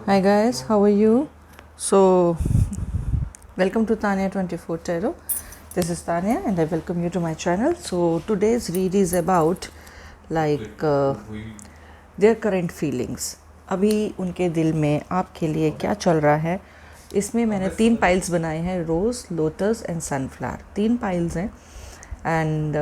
Hi guys, how are you? So, welcome to Tanya 24 Tarot. This is Tanya and I welcome you to my channel. So, today's read is about like their current feelings. अभी उनके दिल में आपके लिए क्या चल रहा है, इसमें मैंने 3 पाइल्स बनाए हैं, रोज़, लोटस एंड सनफ्लावर। 3 पाइल्स हैं एंड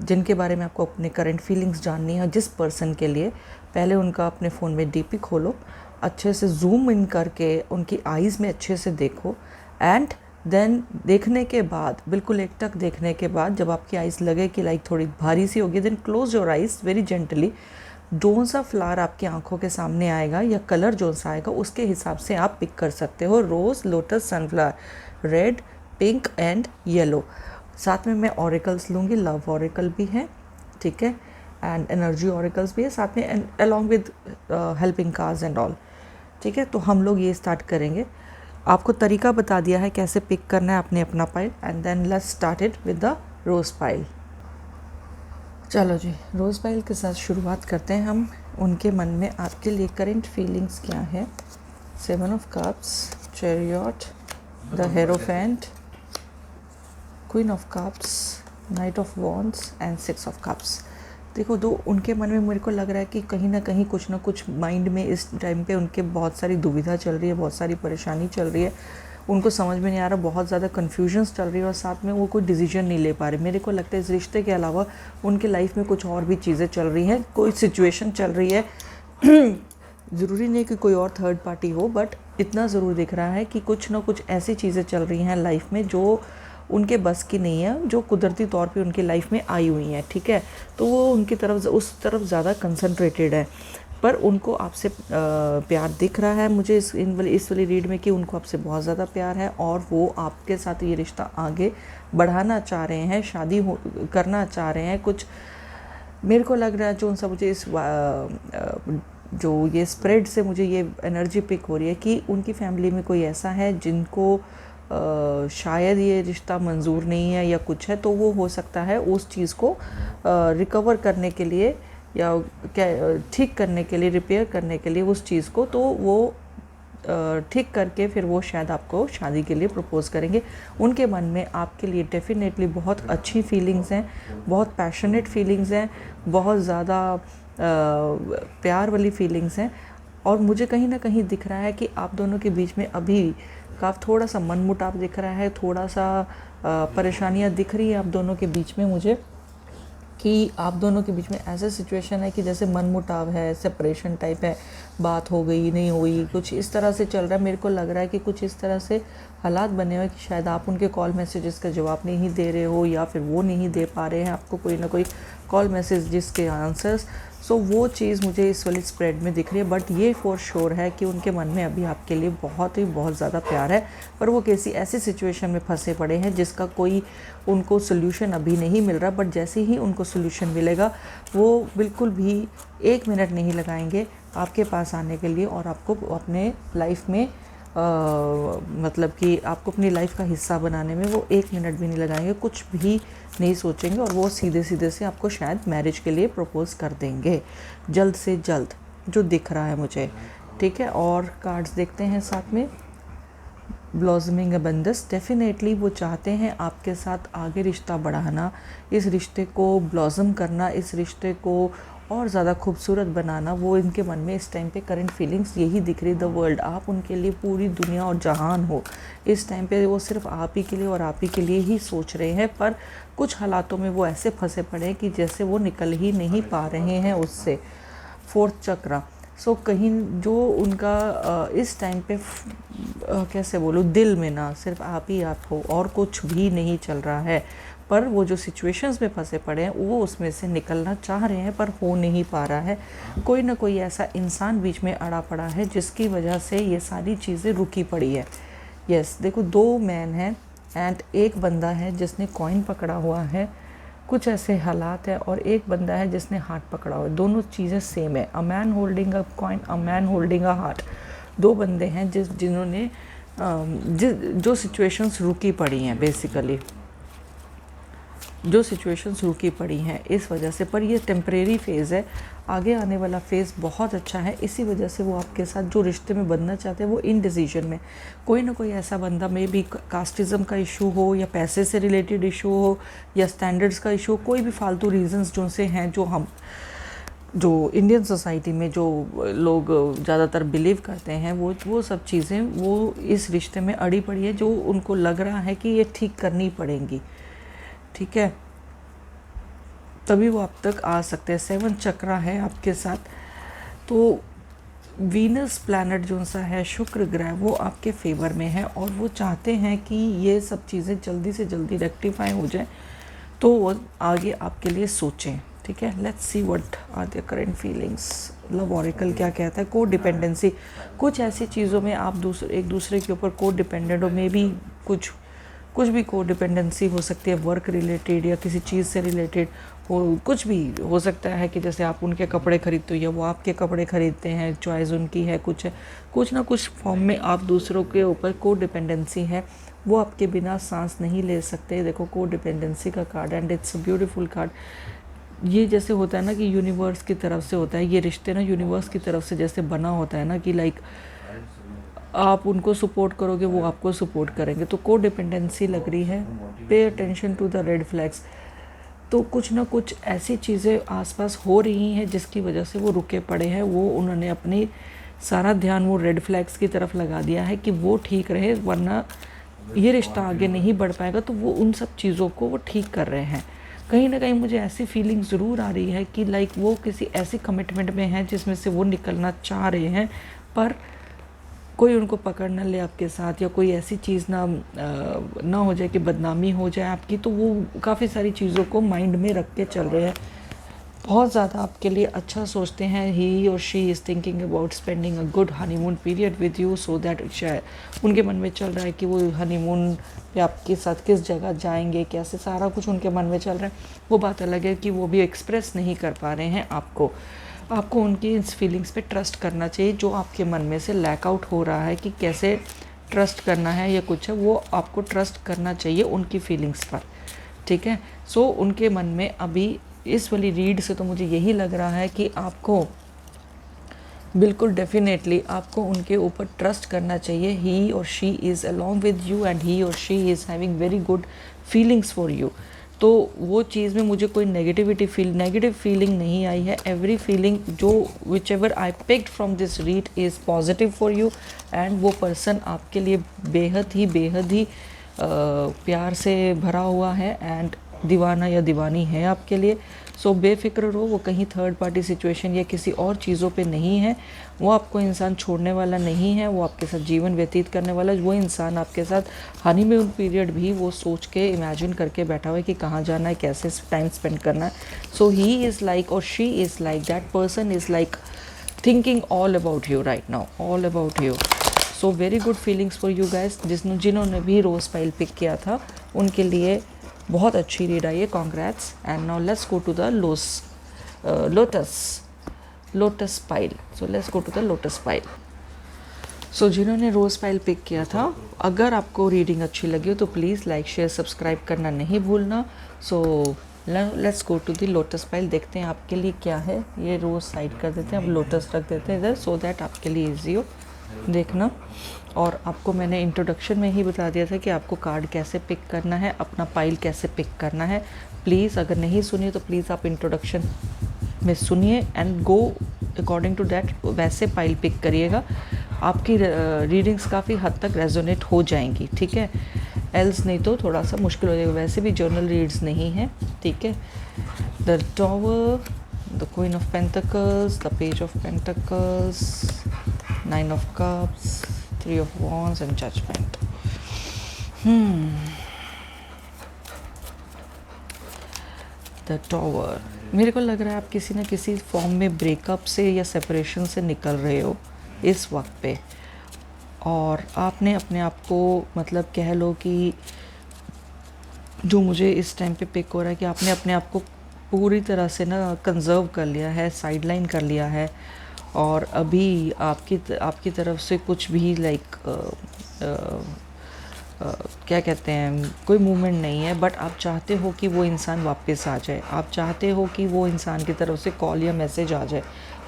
जिनके बारे में आपको अपने करंट फीलिंग्स जाननी है। जिस पर्सन के लिए, पहले उनका अपने फ़ोन में डीपी खोलो, अच्छे से जूम इन करके उनकी आइज़ में अच्छे से देखो एंड देन देखने के बाद, बिल्कुल एकटक देखने के बाद, जब आपकी आइज़ लगे कि लाइक थोड़ी भारी सी होगी, then close your eyes very gently. जो सा फ्लावर आपकी आंखों के सामने आएगा या कलर जो सा आएगा उसके हिसाब से आप पिक कर सकते हो। Rose, lotus, sunflower, red, pink and yellow. साथ में मैं ऑरिकल्स लूँगी, लव ऑरिकल भी है, ठीक है, एंड एनर्जी ऑरिकल्स भी है साथ में, and along with helping cards and all, ठीक है। तो हम लोग ये स्टार्ट करेंगे। आपको तरीका बता दिया है कैसे पिक करना है आपने अपना pile, and then let's start it with the rose pile. चलो जी, रोज़ पाइल के साथ शुरुआत करते हैं हम। उनके मन में आपके लिए करंट फीलिंग्स क्या है। 7 of cups, chariot, the hierophant, queen of cups, night of wands and 6 of cups. देखो, दो उनके मन में मेरे को लग रहा है कि कहीं ना कहीं कुछ ना कुछ माइंड में इस टाइम पे उनके बहुत सारी दुविधा चल रही है, बहुत सारी परेशानी चल रही है, उनको समझ में नहीं आ रहा, बहुत ज़्यादा कन्फ्यूजन्स चल रही है और साथ में वो कोई डिसीजन नहीं ले पा रहे। मेरे को लगता है इस रिश्ते के अलावा उनके लाइफ में कुछ और भी चीज़ें चल रही हैं, कोई सिचुएशन चल रही है। ज़रूरी नहीं कि कोई और थर्ड पार्टी हो, बट इतना ज़रूर दिख रहा है कि कुछ ना कुछ ऐसी चीज़ें चल रही हैं लाइफ में जो उनके बस की नहीं है, जो कुदरती तौर पे उनकी लाइफ में आई हुई हैं, ठीक है। तो वो उनकी तरफ, उस तरफ ज़्यादा कंसंट्रेटेड है, पर उनको आपसे प्यार दिख रहा है मुझे इस वाली रीड में कि उनको आपसे बहुत ज़्यादा प्यार है और वो आपके साथ ये रिश्ता आगे बढ़ाना चाह रहे हैं, शादी करना चाह रहे हैं। कुछ मेरे को लग रहा है, जो सा मुझे इस जो ये स्प्रेड से मुझे ये एनर्जी पिक हो रही है कि उनकी फैमिली में कोई ऐसा है जिनको शायद ये रिश्ता मंजूर नहीं है या कुछ है, तो वो हो सकता है उस चीज़ को रिकवर करने के लिए या क्या ठीक करने के लिए, रिपेयर करने के लिए उस चीज़ को, तो वो ठीक करके फिर वो शायद आपको शादी के लिए प्रपोज़ करेंगे। उनके मन में आपके लिए डेफिनेटली बहुत अच्छी फीलिंग्स हैं, बहुत पैशनेट फीलिंग्स हैं, बहुत ज़्यादा प्यार वाली फीलिंग्स हैं। और मुझे कहीं ना कहीं दिख रहा है कि आप दोनों के बीच में अभी थोड़ा सा मनमुटाव दिख रहा है, थोड़ा सा परेशानियां दिख रही है आप दोनों के बीच में मुझे, कि आप दोनों के बीच में ऐसा सिचुएशन है कि जैसे मनमुटाव है, सेपरेशन टाइप है, बात हो गई नहीं हुई, कुछ इस तरह से चल रहा है। मेरे को लग रहा है कि कुछ इस तरह से हालात बने हुए कि शायद आप उनके कॉल मैसेजेस का जवाब नहीं दे रहे हो या फिर वो नहीं दे पा रहे हैं आपको कोई ना कोई कॉल मैसेज जिसके आंसर्स। सो वो चीज़ मुझे इस वाली स्प्रेड में दिख रही है, बट ये फॉर श्योर है कि उनके मन में अभी आपके लिए बहुत ही बहुत ज़्यादा प्यार है, पर वो किसी ऐसी सिचुएशन में फंसे पड़े हैं जिसका कोई उनको सोल्यूशन अभी नहीं मिल रहा। बट जैसे ही उनको सोल्यूशन मिलेगा, वो बिल्कुल भी 1 मिनट नहीं लगाएंगे आपके पास आने के लिए और आपको अपने लाइफ में मतलब कि आपको अपनी लाइफ का हिस्सा बनाने में वो 1 मिनट भी नहीं लगाएंगे, कुछ भी नहीं सोचेंगे, और वो सीधे सीधे से आपको शायद मैरिज के लिए प्रपोज़ कर देंगे जल्द से जल्द, जो दिख रहा है मुझे, ठीक है। और कार्ड्स देखते हैं साथ में। ब्लॉसमिंग अबंडेंस, डेफिनेटली वो चाहते हैं आपके साथ आगे रिश्ता बढ़ाना, इस रिश्ते को ब्लॉसम करना, इस रिश्ते को और ज़्यादा खूबसूरत बनाना। वो इनके मन में इस टाइम पे करंट फीलिंग्स यही दिख रही, द वर्ल्ड, आप उनके लिए पूरी दुनिया और जहान हो। इस टाइम पे वो सिर्फ आप ही के लिए और आप ही के लिए ही सोच रहे हैं, पर कुछ हालातों में वो ऐसे फंसे पड़े हैं कि जैसे वो निकल ही नहीं पा रहे हैं उससे। 4th चक्र, सो कहीं जो उनका इस टाइम पे कैसे बोलूँ, दिल में ना सिर्फ आप ही आप हो और कुछ भी नहीं चल रहा है, पर वो जो सिचुएशंस में फंसे पड़े हैं वो उसमें से निकलना चाह रहे हैं पर हो नहीं पा रहा है। कोई ना कोई ऐसा इंसान बीच में अड़ा पड़ा है जिसकी वजह से ये सारी चीज़ें रुकी पड़ी है। यस, देखो, 2 मैन हैं एंड एक बंदा है जिसने कॉइन पकड़ा हुआ है, कुछ ऐसे हालात है, और एक बंदा है जिसने हार्ट पकड़ा हुआ है। दोनों चीज़ें सेम है, a man holding a coin, a man holding a heart. 2 बंदे हैं जिन्होंने जो सिचुएशंस रुकी पड़ी हैं बेसिकली। जो सिचुएशंस रुकी पड़ी हैं इस वजह से, पर ये टेम्परेरी फेज़ है। आगे आने वाला फेज़ बहुत अच्छा है। इसी वजह से वो आपके साथ जो रिश्ते में बनना चाहते हैं वो इन डिसीजन में कोई ना कोई ऐसा बंदा, मे बी कास्टिज़म का इशू हो या पैसे से रिलेटेड इशू हो या स्टैंडर्ड्स का इशू हो, कोई भी फालतू रीजंस जो से हैं, जो इंडियन सोसाइटी में जो लोग ज़्यादातर बिलीव करते हैं, वो सब चीज़ें वो इस रिश्ते में अड़ी पड़ी है, जो उनको लग रहा है कि ये ठीक करनी पड़ेंगी, ठीक है, तभी वो आप तक आ सकते हैं। 7 चक्रा है आपके साथ। तो वीनस प्लैनेट जो सा है, शुक्र ग्रह, वो आपके फेवर में है और वो चाहते हैं कि ये सब चीज़ें जल्दी से जल्दी रेक्टिफाई हो जाए, तो वो आगे आपके लिए सोचें, ठीक है। Let's see what are their current feelings. Love oracle क्या कहता है? को डिपेंडेंसी, कुछ ऐसी चीज़ों में आप एक दूसरे के ऊपर को डिपेंडेंट हो, मे बी कुछ भी को डिपेंडेंसी हो सकती है, वर्क रिलेटेड या किसी चीज़ से रिलेटेड हो, कुछ भी हो सकता है कि जैसे आप उनके कपड़े खरीदते हो या वो आपके कपड़े खरीदते हैं, चॉइस उनकी है, कुछ ना कुछ फॉर्म में आप दूसरों के ऊपर को डिपेंडेंसी है, वो आपके बिना सांस नहीं ले सकते। देखो को डिपेंडेंसी का card and it's a beautiful card. ये जैसे होता है ना कि यूनिवर्स की तरफ से होता है ये रिश्ते ना, यूनिवर्स की तरफ से जैसे बना होता है ना कि लाइक आप उनको सपोर्ट करोगे वो आपको सपोर्ट करेंगे, तो को डिपेंडेंसी लग रही है। Pay attention to the red flags. तो कुछ ना कुछ ऐसी चीज़ें आसपास हो रही हैं जिसकी वजह से वो रुके पड़े हैं, वो उन्होंने अपनी सारा ध्यान वो रेड फ्लैग्स की तरफ लगा दिया है कि वो ठीक रहे, वरना ये रिश्ता आगे नहीं बढ़ पाएगा। तो वो उन सब चीज़ों को वो ठीक कर रहे हैं। कहीं ना कहीं मुझे ऐसी फीलिंग ज़रूर आ रही है कि लाइक वो किसी ऐसी कमिटमेंट में हैं जिसमें से वो निकलना चाह रहे हैं, पर कोई उनको पकड़ ना ले आपके साथ, या कोई ऐसी चीज़ ना हो जाए कि बदनामी हो जाए आपकी। तो वो काफ़ी सारी चीज़ों को माइंड में रख के चल रहे हैं, बहुत ज़्यादा आपके लिए अच्छा सोचते हैं। ही और she is thinking about spending a good honeymoon period with you, so that शायद उनके मन में चल रहा है कि वो हनीमून पे आपके साथ किस जगह जाएंगे, कैसे, सारा कुछ उनके मन में चल रहा है। वो बात अलग है कि वो भी एक्सप्रेस नहीं कर पा रहे हैं आपको उनकी इस फीलिंग्स पे ट्रस्ट करना चाहिए। जो आपके मन में से लैक आउट हो रहा है कि कैसे ट्रस्ट करना है या कुछ है, वो आपको ट्रस्ट करना चाहिए उनकी फीलिंग्स पर, ठीक है। सो उनके मन में अभी इस वाली रीड से तो मुझे यही लग रहा है कि आपको बिल्कुल डेफिनेटली आपको उनके ऊपर ट्रस्ट करना चाहिए। ही और she is along with you and he और she is having very good feelings for you. तो वो चीज़ में मुझे कोई नेगेटिव फीलिंग नहीं आई है। एवरी फीलिंग जो which ever I picked from this read is positive for you, and वो पर्सन आपके लिए बेहद ही प्यार से भरा हुआ है एंड दीवाना या दीवानी है आपके लिए। सो बेफिक्र रहो, वो कहीं थर्ड पार्टी सिचुएशन या किसी और चीज़ों पे नहीं है। वो आपको इंसान छोड़ने वाला नहीं है, वो आपके साथ जीवन व्यतीत करने वाला है। वो इंसान आपके साथ हनीमून पीरियड भी वो सोच के इमेजिन करके बैठा हुआ है कि कहाँ जाना है, कैसे टाइम स्पेंड करना है। सो ही इज़ लाइक और she is like, that person is like thinking all about you right now, all about you. So very good feelings for you guys. जिन्होंने भी रोज़ पाइल पिक किया था उनके लिए बहुत अच्छी रीड आई है, congrats. And now let's go to the lotus pile. So let's go to the lotus pile. So जिन्होंने रोज़ पाइल पिक किया था, अगर आपको रीडिंग अच्छी लगी हो तो प्लीज़ लाइक शेयर सब्सक्राइब करना नहीं भूलना। So let's go to the lotus pile. देखते हैं आपके लिए क्या है। ये रोज़ साइड कर देते हैं, अब लोटस रख देते हैं इधर, सो दैट आपके लिए ईजी हो देखना। और आपको मैंने इंट्रोडक्शन में ही बता दिया था कि आपको कार्ड कैसे पिक करना है, अपना पाइल कैसे पिक करना है। प्लीज़ अगर नहीं सुनिए तो प्लीज़ आप इंट्रोडक्शन में सुनिए and go according to that, वैसे पाइल पिक करिएगा। आपकी रीडिंग्स काफ़ी हद तक रेजोनेट हो जाएंगी, ठीक है। एल्स नहीं तो थोड़ा सा मुश्किल हो जाएगा। वैसे भी जर्नल रीड्स नहीं है, ठीक है। The tower, the queen of pentacles, the page of pentacles, 9 of cups, 3 of wands and judgment. The tower, मेरे को लग रहा है आप किसी न किसी फॉर्म में ब्रेकअप से या सेपरेशन से निकल रहे हो इस वक्त पे, और आपने अपने आप को, मतलब कह लो कि जो मुझे इस टाइम पे पिक हो रहा है कि आपने अपने आप को पूरी तरह से ना कंजर्व कर लिया है, साइडलाइन कर लिया है। और अभी आपकी तरफ से कुछ भी लाइक क्या कहते हैं, कोई मूवमेंट नहीं है, बट आप चाहते हो कि वो इंसान वापस आ जाए, आप चाहते हो कि वो इंसान की तरफ से कॉल या मैसेज आ जाए।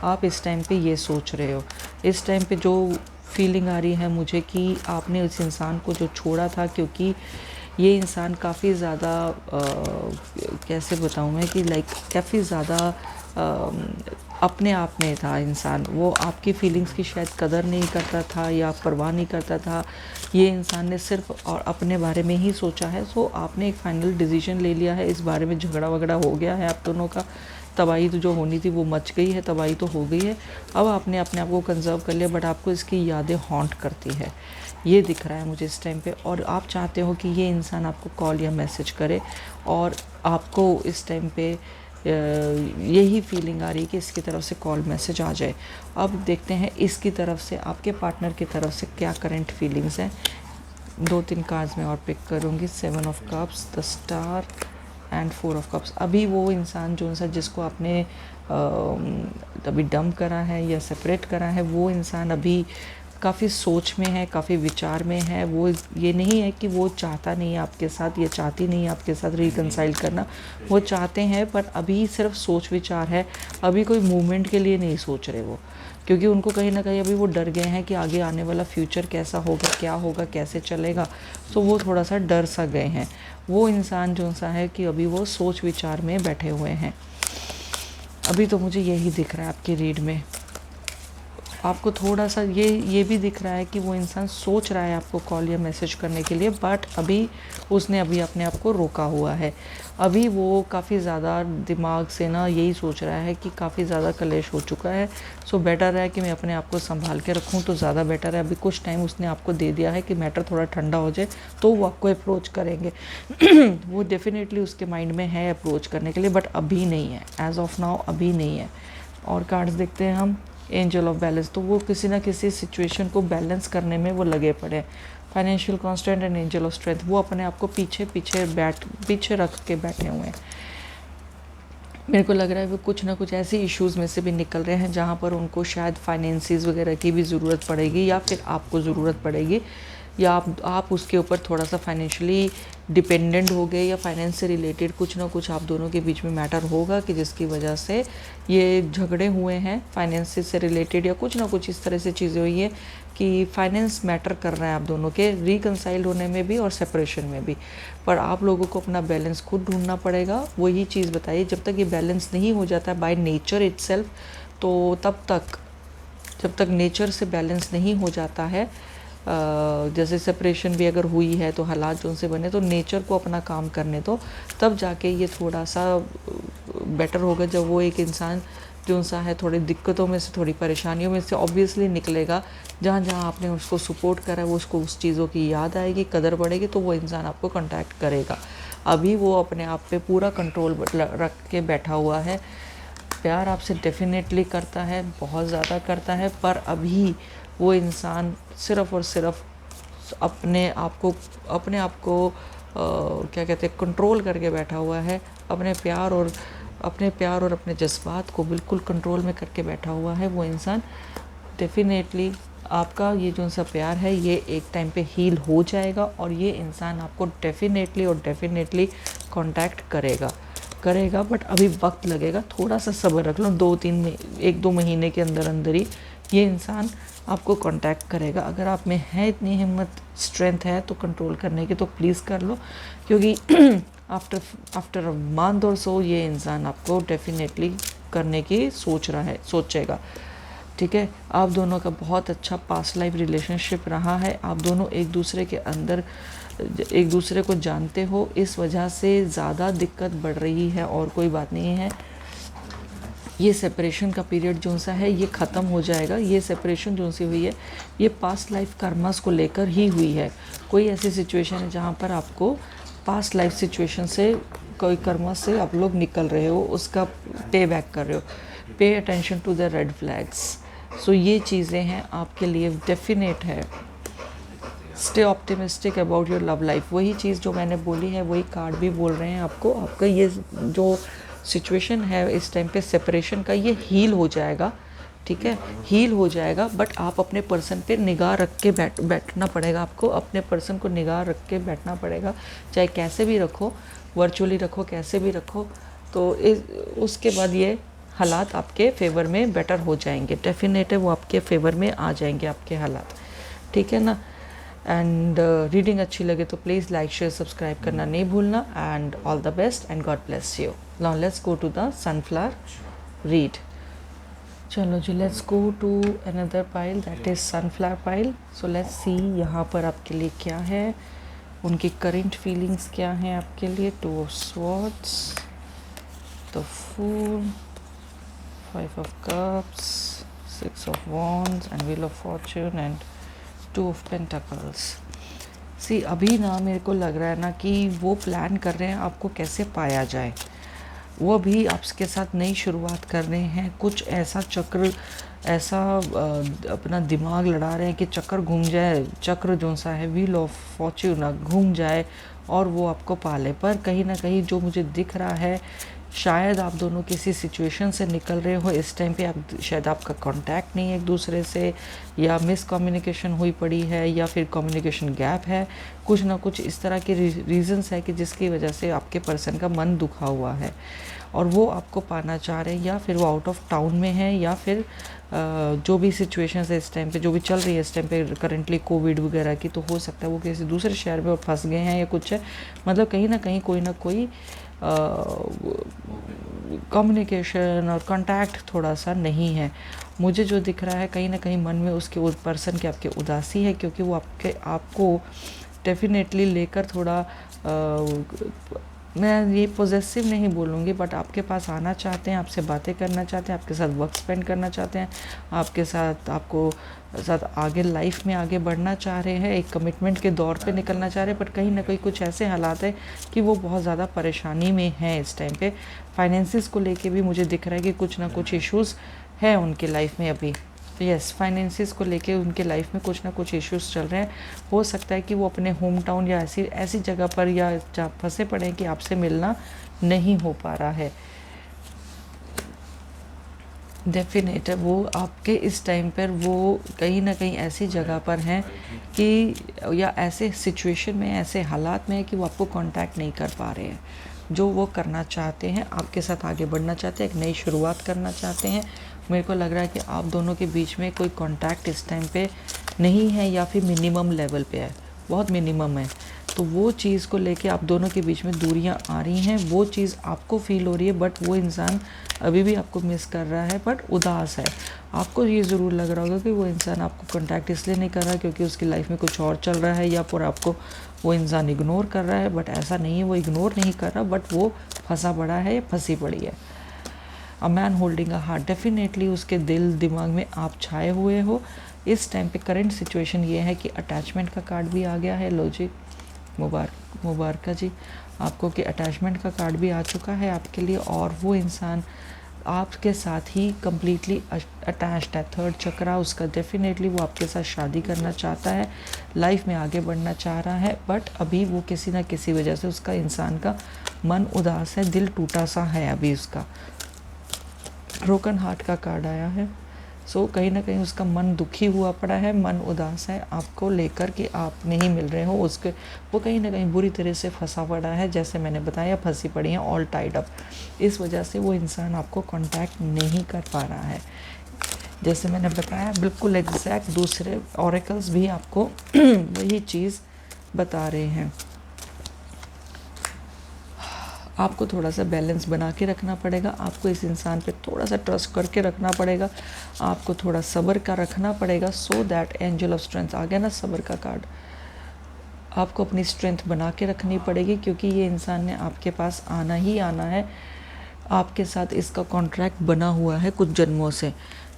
आप इस टाइम पे ये सोच रहे हो। इस टाइम पे जो फीलिंग आ रही है मुझे कि आपने उस इंसान को जो छोड़ा था, क्योंकि ये इंसान काफ़ी ज़्यादा कैसे बताऊँ मैं कि लाइक काफ़ी ज़्यादा अपने आप में था इंसान। वो आपकी फीलिंग्स की शायद कदर नहीं करता था या परवाह नहीं करता था। ये इंसान ने सिर्फ और अपने बारे में ही सोचा है। सो आपने एक फाइनल डिसीजन ले लिया है, इस बारे में झगड़ा वगड़ा हो गया है आप दोनों का, तबाही तो जो होनी थी वो मच गई है, तबाही तो हो गई है। अब आपने अपने आप को कंजर्व कर लिया, बट आपको इसकी यादें हॉन्ट करती है, ये दिख रहा है मुझे इस टाइम पे। और आप चाहते हो कि ये इंसान आपको कॉल या मैसेज करे, और आपको इस टाइम पे यही फीलिंग आ रही है कि इसकी तरफ से कॉल मैसेज आ जाए। अब देखते हैं इसकी तरफ से, आपके पार्टनर की तरफ से क्या करंट फीलिंग्स हैं। 2-3 कार्ड्स में और पिक करूँगी। 7 of cups, the star and 4 of cups. अभी वो इंसान जो सा जिसको आपने अभी डंप करा है या सेपरेट करा है, वो इंसान अभी काफ़ी सोच में है, काफ़ी विचार में है। वो ये नहीं है कि वो चाहता नहीं है आपके साथ या चाहती नहीं है आपके साथ रिकंसाइल करना, वो चाहते हैं, पर अभी सिर्फ सोच विचार है। अभी कोई मूवमेंट के लिए नहीं सोच रहे वो, क्योंकि उनको कहीं ना कहीं अभी वो डर गए हैं कि आगे आने वाला फ्यूचर कैसा होगा, क्या होगा, कैसे चलेगा। सो वो थोड़ा सा डर सा गए हैं। वो इंसान जो सा है कि अभी वो सोच विचार में बैठे हुए हैं। अभी तो मुझे यही दिख रहा है आपकी रीड में। आपको थोड़ा सा ये भी दिख रहा है कि वो इंसान सोच रहा है आपको कॉल या मैसेज करने के लिए, बट अभी उसने अभी अपने आप को रोका हुआ है। अभी वो काफ़ी ज़्यादा दिमाग से ना यही सोच रहा है कि काफ़ी ज़्यादा कलेश हो चुका है। सो बेटर है कि मैं अपने आप को संभाल के रखूँ तो ज़्यादा बेटर है। अभी कुछ टाइम उसने आपको दे दिया है कि मैटर थोड़ा ठंडा हो जाए तो वो आपको अप्रोच करेंगे। वो डेफिनेटली उसके माइंड में है अप्रोच करने के लिए, बट अभी नहीं है, एज ऑफ नाउ अभी नहीं है। और कार्ड्स देखते हैं हम। एंजल ऑफ बैलेंस, तो वो किसी ना किसी सिचुएशन को बैलेंस करने में वो लगे पड़े। Financial constant and angel of strength, वो अपने आप को पीछे रख के बैठे हुए हैं। मेरे को लग रहा है वो कुछ ना कुछ ऐसे इश्यूज़ में से भी निकल रहे हैं जहाँ पर उनको शायद फाइनेंसिस वगैरह की भी ज़रूरत पड़ेगी, या फिर आपको ज़रूरत पड़ेगी, या आप उसके ऊपर थोड़ा सा फाइनेंशियली डिपेंडेंट हो गए, या फाइनेंस से रिलेटेड कुछ ना कुछ आप दोनों के बीच में मैटर होगा कि जिसकी वजह से ये झगड़े हुए हैं फाइनेंस से रिलेटेड, या कुछ ना कुछ इस तरह से चीज़ें हुई है कि फाइनेंस मैटर कर रहा है आप दोनों के रिकंसाइल होने में भी और सेपरेशन में भी। पर आप लोगों को अपना बैलेंस खुद ढूंढना पड़ेगा। वही चीज़ बताइए, जब तक ये बैलेंस नहीं हो जाता है बाय नेचर इटसेल्फ, तो तब तक जब तक नेचर से बैलेंस नहीं हो जाता है, जैसे सेपरेशन भी अगर हुई है तो हालात जो उनसे बने, तो नेचर को अपना काम करने दो, तब जाके ये थोड़ा सा बेटर होगा। जब वो एक इंसान जो सा है थोड़ी दिक्कतों में से, थोड़ी परेशानियों में से ऑब्वियसली निकलेगा, जहाँ जहाँ आपने उसको सपोर्ट करा है वो उसको उस चीज़ों की याद आएगी, कदर बढ़ेगी, तो वो इंसान आपको कांटेक्ट करेगा। अभी वो अपने आप पे पूरा कंट्रोल रख के बैठा हुआ है। प्यार आपसे डेफिनेटली करता है, बहुत ज़्यादा करता है, पर अभी वो इंसान सिर्फ़ और सिर्फ अपने आप को क्या कहते हैं, कंट्रोल करके बैठा हुआ है। अपने प्यार और अपने जज्बात को बिल्कुल कंट्रोल में करके बैठा हुआ है वो इंसान। डेफिनेटली आपका ये जो सा प्यार है ये एक टाइम पे हील हो जाएगा, और ये इंसान आपको डेफिनेटली कांटेक्ट करेगा, बट अभी वक्त लगेगा। थोड़ा सा सब्र रख लो, 1-2 महीने के अंदर अंदर ही ये इंसान आपको कांटेक्ट करेगा। अगर आप में है इतनी हिम्मत, स्ट्रेंथ है तो कंट्रोल करने की, तो प्लीज़ कर लो, क्योंकि आफ्टर अ मंथ और सो ये इंसान आपको डेफिनेटली करने की सोचेगा। ठीक है, आप दोनों का बहुत अच्छा पास्ट लाइफ रिलेशनशिप रहा है। आप दोनों एक दूसरे के अंदर एक दूसरे को जानते हो, इस वजह से ज़्यादा दिक्कत बढ़ रही है और कोई बात नहीं है। ये सेपरेशन का पीरियड जो सा है ये ख़त्म हो जाएगा। ये सेपरेशन जो सी हुई है ये पास्ट लाइफ कर्मास को लेकर ही हुई है। कोई ऐसी सिचुएशन है जहाँ पर आपको पास्ट लाइफ सिचुएशन से, कोई कर्मा से आप लोग निकल रहे हो, उसका पे बैक कर रहे हो। Pay attention to the red flags. So ये चीज़ें हैं आपके लिए, डेफिनेट है। Stay optimistic about your love life. वही चीज़ जो मैंने बोली है वही कार्ड भी बोल रहे हैं आपको। आपका ये जो सिचुएशन है इस टाइम पे सेपरेशन का, ये हील हो जाएगा। ठीक है, हील हो जाएगा, बट आप अपने पर्सन पे निगाह रख के बैठना पड़ेगा, आपको अपने पर्सन को निगाह रख के बैठना पड़ेगा, चाहे कैसे भी रखो, वर्चुअली रखो, कैसे भी रखो। तो उसके बाद ये हालात आपके फेवर में बेटर हो जाएंगे, डेफिनेट है वो आपके फेवर में आ जाएंगे आपके हालात, ठीक है ना। एंड रीडिंग अच्छी लगे तो प्लीज़ लाइक शेयर सब्सक्राइब करना नहीं भूलना। And all the best and God bless you. Now let's go to the sunflower read. चलो जी, let's go to another pile, that is sunflower pile. So let's see यहाँ पर आपके लिए क्या है, उनकी करंट फीलिंग्स क्या हैं आपके लिए। 2 of swords, the fool, 5 of cups, 6 of wands and wheel of fortune and 2 of pentacles. See अभी ना मेरे को लग रहा है ना कि वो प्लान कर रहे हैं आपको कैसे पाया जाए, वो अभी आपके साथ नई शुरुआत कर रहे हैं, कुछ ऐसा चक्र, ऐसा अपना दिमाग लड़ा रहे हैं कि चक्कर घूम जाए, चक्र जो सा है व्हील ऑफ फॉर्च्यून घूम जाए और वो आपको पाले। पर कहीं ना कहीं जो मुझे दिख रहा है, शायद आप दोनों किसी सिचुएशन से निकल रहे हो इस टाइम पे, आप शायद आपका कांटेक्ट नहीं है एक दूसरे से, या मिस कम्युनिकेशन हुई पड़ी है, या फिर कम्युनिकेशन गैप है, कुछ ना कुछ इस तरह के रीजंस है कि जिसकी वजह से आपके पर्सन का मन दुखा हुआ है और वो आपको पाना चाह रहे हैं, या फिर वो आउट ऑफ टाउन में है, या फिर जो भी सिचुएशन है इस टाइम पे, जो भी चल रही है इस टाइम पे करंटली कोविड वगैरह की, तो हो सकता है वो किसी दूसरे शहर में फंस गए हैं या कुछ है। मतलब कहीं ना कहीं कोई ना कोई कम्युनिकेशन और कांटेक्ट थोड़ा सा नहीं है। मुझे जो दिख रहा है कहीं ना कहीं मन में उसके उस पर्सन की आपके उदासी है, क्योंकि वो आपको डेफिनेटली लेकर थोड़ा मैं ये पॉजेसिव नहीं बोलूँगी, बट आपके पास आना चाहते हैं, आपसे बातें करना चाहते हैं, आपके साथ वक्त स्पेंड करना चाहते हैं, आपके साथ आपको साथ आगे लाइफ में आगे बढ़ना चाह रहे हैं, एक कमिटमेंट के दौर पे निकलना चाह रहे हैं। बट कहीं ना कहीं कुछ ऐसे हालात है कि वो बहुत ज़्यादा परेशानी में हैं इस टाइम पे। फाइनेंसिस को लेके भी मुझे दिख रहा है कि कुछ ना कुछ इश्यूज़ है उनके लाइफ में अभी। यस, फाइनेंसिस को लेके उनके लाइफ में कुछ ना कुछ इश्यूज चल रहे हैं। हो सकता है कि वो अपने होम टाउन या ऐसी जगह पर या जहाँ फंसे पड़े हैं कि आपसे मिलना नहीं हो पा रहा है। डेफिनेट है वो आपके इस टाइम पर वो कहीं ना कहीं ऐसी जगह पर हैं कि, या ऐसे सिचुएशन में, ऐसे हालात में है कि वो आपको कांटेक्ट नहीं कर पा रहे हैं। जो वो करना चाहते हैं, आपके साथ आगे बढ़ना चाहते हैं, एक नई शुरुआत करना चाहते हैं। मेरे को लग रहा है कि आप दोनों के बीच में कोई कांटेक्ट इस टाइम पे नहीं है, या फिर मिनिमम लेवल पे है, बहुत मिनिमम है। तो वो चीज़ को लेके आप दोनों के बीच में दूरियां आ रही हैं, वो चीज़ आपको फील हो रही है, बट वो इंसान अभी भी आपको मिस कर रहा है, बट उदास है। आपको ये ज़रूर लग रहा होगा कि वो इंसान आपको कांटेक्ट इसलिए नहीं कर रहा क्योंकि उसकी लाइफ में कुछ और चल रहा है, या फिर आपको वो इंसान इग्नोर कर रहा है। बट ऐसा नहीं है, वो इग्नोर नहीं कर रहा, बट वो फंसा पड़ा है या फंसी पड़ी है। A man holding a heart, definitely उसके दिल दिमाग में आप छाए हुए हो इस टाइम पे। करंट सिचुएशन ये है कि अटैचमेंट का कार्ड भी आ गया है। लॉजिक, मुबारक जी आपको कि अटैचमेंट का कार्ड भी आ चुका है आपके लिए, और वो इंसान आपके साथ ही कम्प्लीटली अटैच्ड है। 3rd चक्रा उसका, डेफिनेटली वो आपके साथ शादी करना चाहता है, लाइफ में आगे बढ़ना चाह रहा है, बट अभी वो किसी ना किसी वजह से उसका इंसान का मन उदास है, दिल टूटा सा है अभी उसका। ब्रोकन हार्ट का कार्ड आया है। सो कहीं ना कहीं उसका मन दुखी हुआ पड़ा है, मन उदास है आपको लेकर कि आप नहीं मिल रहे हो उसके। वो कहीं ना कहीं बुरी तरह से फंसा पड़ा है, जैसे मैंने बताया, फंसी पड़ी हैं, ऑल टाइड अप। इस वजह से वो इंसान आपको कांटेक्ट नहीं कर पा रहा है। जैसे मैंने बताया बिल्कुल एग्जैक्ट, दूसरे ऑरेकल्स भी आपको वही चीज़ बता रहे हैं। आपको थोड़ा सा बैलेंस बना के रखना पड़ेगा, आपको इस इंसान पे थोड़ा सा ट्रस्ट करके रखना पड़ेगा, आपको थोड़ा सब्र का रखना पड़ेगा, so that angel of strength आ गया ना, सब्र का कार्ड। आपको अपनी स्ट्रेंथ बना के रखनी पड़ेगी, क्योंकि ये इंसान ने आपके पास आना ही आना है, आपके साथ इसका कॉन्ट्रैक्ट बना हुआ है कुछ जन्मों से।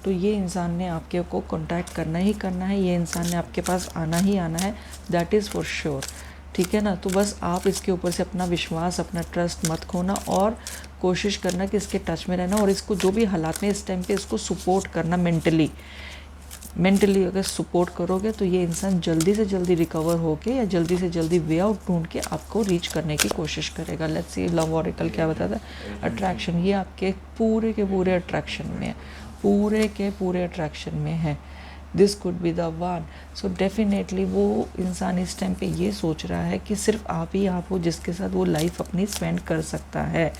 तो ये इंसान ने आपके को कॉन्टैक्ट करना ही करना है, ये इंसान ने आपके पास आना ही आना है, दैट इज़ फॉर श्योर। ठीक है ना। तो बस आप इसके ऊपर से अपना विश्वास, अपना ट्रस्ट मत खोना, और कोशिश करना कि इसके टच में रहना, और इसको जो भी हालात में इस टाइम पे इसको सपोर्ट करना। मेंटली अगर सपोर्ट करोगे तो ये इंसान जल्दी से जल्दी रिकवर होके या जल्दी से जल्दी वे आउट ढूंढ के आपको रीच करने की कोशिश करेगा। लेट्स सी लव ऑरेकल क्या बताता है। अट्रैक्शन, ये आपके पूरे के पूरे अट्रैक्शन में है, पूरे के पूरे अट्रैक्शन में है, this could be the one. So definitely वो इंसान इस टाइम पे ये सोच रहा है कि सिर्फ आप ही आप हो जिसके साथ वो लाइफ अपनी स्पेंड कर सकता है।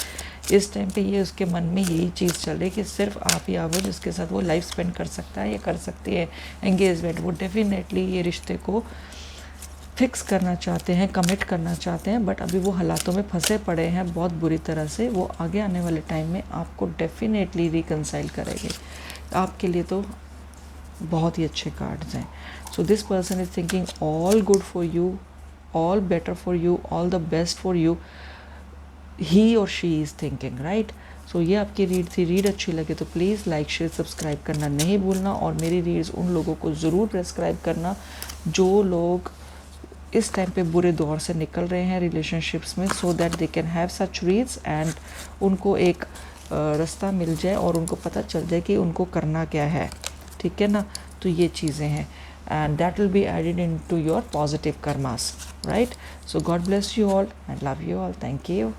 इस टाइम पे ये उसके मन में यही चीज़ चल रही है कि सिर्फ आप ही आप हो जिसके साथ वो लाइफ स्पेंड कर सकता है या कर सकती है एंगेजमेंट। वो डेफिनेटली ये रिश्ते को फिक्स करना चाहते हैं, कमिट करना चाहते हैं, बट अभी वो हालातों में फंसे पड़े हैं बहुत बुरी तरह से। वो आगे आने वाले टाइम में आपको डेफिनेटली रिकंसाइल करेंगे। आपके लिए तो बहुत ही अच्छे कार्ड्स हैं। So this person is thinking all good for you, all better for you, all the best for you, he और she is thinking, right. So ये आपकी रीड थी। रीड अच्छी लगे तो प्लीज़ लाइक शेयर सब्सक्राइब करना नहीं भूलना, और मेरी रीड्स उन लोगों को ज़रूर प्रेस्क्राइब करना जो लोग इस टाइम पे बुरे दौर से निकल रहे हैं रिलेशनशिप्स में, so that they can have such reads and उनको एक रास्ता मिल जाए और उनको पता चल जाए कि उनको करना क्या है, ठीक है ना। तो ये चीज़ें हैं and that will be added into your positive karmas, right. So God bless you all and love you all, thank you.